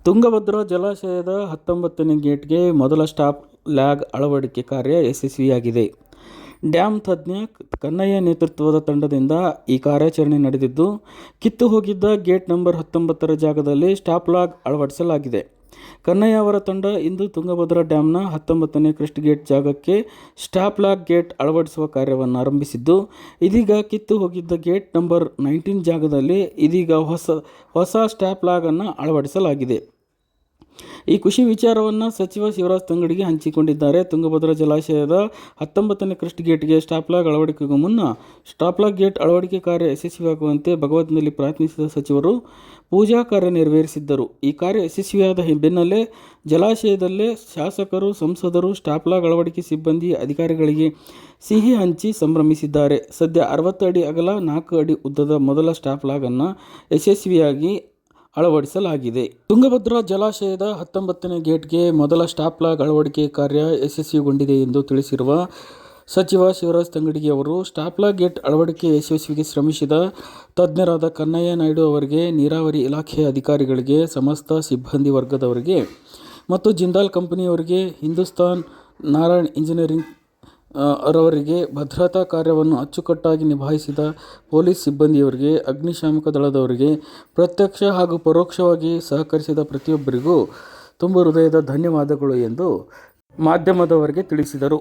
ತುಂಗಭದ್ರಾ ಜಲಾಶಯದ 19ನೇ ಗೇಟ್ಗೆ ಮೊದಲ stop lag ಅಳವಡಿಕೆ ಕಾರ್ಯ ಯಶಸ್ವಿಯಾಗಿದೆ. ಡ್ಯಾಂ ತಜ್ಞ ಕನ್ನಯ್ಯ ನೇತೃತ್ವದ ತಂಡದಿಂದ ಈ ಕಾರ್ಯಾಚರಣೆ ನಡೆದಿದ್ದು, ಕಿತ್ತು ಹೋಗಿದ್ದ ಗೇಟ್ ನಂಬರ್ 19ರ ಜಾಗದಲ್ಲಿ ಸ್ಟಾಪ್ ಲಾಗ್ ಅಳವಡಿಸಲಾಗಿದೆ. ಕನ್ನಯ್ಯ ಅವರ ತಂಡ ಇಂದು ತುಂಗಭದ್ರಾ ಡ್ಯಾಂನ 19ನೇ ಕ್ರಸ್ಟ್ ಗೇಟ್ ಜಾಗಕ್ಕೆ ಸ್ಟಾಪ್ ಲಾಗ್ ಗೇಟ್ ಅಳವಡಿಸುವ ಕಾರ್ಯವನ್ನು ಆರಂಭಿಸಿದ್ದು, ಇದೀಗ ಕಿತ್ತು ಹೋಗಿದ್ದ ಗೇಟ್ ನಂಬರ್ 19 ಜಾಗದಲ್ಲಿ ಇದೀಗ ಹೊಸ ಸ್ಟಾಪ್ ಲಾಗ್ ಅನ್ನು ಅಳವಡಿಸಲಾಗಿದೆ. ಈ ಖುಷಿ ವಿಚಾರವನ್ನು ಸಚಿವ ಶಿವರಾಜ್ ತಂಗಡಗಿ ಹಂಚಿಕೊಂಡಿದ್ದಾರೆ. ತುಂಗಭದ್ರಾ ಜಲಾಶಯದ 19ನೇ ಕ್ರಸ್ಟ್ ಗೇಟ್ಗೆ ಸ್ಟಾಪ್ ಲಾಗ್ ಅಳವಡಿಕೆಗೂ ಮುನ್ನ ಸ್ಟಾಪ್ ಲಾಗ್ ಗೇಟ್ ಅಳವಡಿಕೆ ಕಾರ್ಯ ಯಶಸ್ವಿಯಾಗುವಂತೆ ಭಗವದ್ನಲ್ಲಿ ಪ್ರಾರ್ಥಿಸಿದ ಸಚಿವರು ಪೂಜಾ ಕಾರ್ಯ ನೆರವೇರಿಸಿದ್ದರು. ಈ ಕಾರ್ಯ ಯಶಸ್ವಿಯಾದ ಬೆನ್ನಲ್ಲೇ ಜಲಾಶಯದಲ್ಲೇ ಶಾಸಕರು, ಸಂಸದರು, ಸ್ಟಾಪ್ ಲಾಗ್ ಅಳವಡಿಕೆ ಸಿಬ್ಬಂದಿ, ಅಧಿಕಾರಿಗಳಿಗೆ ಸಿಹಿ ಹಂಚಿ ಸಂಭ್ರಮಿಸಿದ್ದಾರೆ. ಸದ್ಯ 60 ಅಡಿ ಅಗಲ, 4 ಅಡಿ ಉದ್ದದ ಮೊದಲ ಸ್ಟಾಪ್ ಲಾಗ್ ಅನ್ನು ಯಶಸ್ವಿಯಾಗಿ ಅಳವಡಿಸಲಾಗಿದೆ. ತುಂಗಭದ್ರಾ ಜಲಾಶಯದ 19ನೇ ಗೇಟ್ಗೆ ಮೊದಲ ಸ್ಟಾಪ್ ಲಾಗ್ ಅಳವಡಿಕೆ ಕಾರ್ಯ ಯಶಸ್ವಿಗೊಂಡಿದೆ ಎಂದು ತಿಳಿಸಿರುವ ಸಚಿವ ಶಿವರಾಜ್ ತಂಗಡಗಿ ಅವರು, ಸ್ಟಾಪ್ ಲಾಗ್ ಗೇಟ್ ಅಳವಡಿಕೆ ಯಶಸ್ವಿಗೆ ಶ್ರಮಿಸಿದ ತಜ್ಞರಾದ ಕನ್ನಯ್ಯ ನಾಯ್ಡು ಅವರಿಗೆ, ನೀರಾವರಿ ಇಲಾಖೆಯ ಅಧಿಕಾರಿಗಳಿಗೆ, ಸಮಸ್ತ ಸಿಬ್ಬಂದಿ ವರ್ಗದವರಿಗೆ ಮತ್ತು ಜಿಂದಾಲ್ ಕಂಪನಿಯವರಿಗೆ, ಹಿಂದೂಸ್ತಾನ್ ನಾರಾಯಣ್ ಇಂಜಿನಿಯರಿಂಗ್ ರವರಿಗೆ, ಭದ್ರತಾ ಕಾರ್ಯವನ್ನು ಅಚ್ಚುಕಟ್ಟಾಗಿ ನಿಭಾಯಿಸಿದ ಪೊಲೀಸ್ ಸಿಬ್ಬಂದಿಯವರಿಗೆ, ಅಗ್ನಿಶಾಮಕ ದಳದವರಿಗೆ, ಪ್ರತ್ಯಕ್ಷ ಹಾಗೂ ಪರೋಕ್ಷವಾಗಿ ಸಹಕರಿಸಿದ ಪ್ರತಿಯೊಬ್ಬರಿಗೂ ತುಂಬ ಹೃದಯದ ಧನ್ಯವಾದಗಳು ಎಂದು ಮಾಧ್ಯಮದವರಿಗೆ ತಿಳಿಸಿದರು.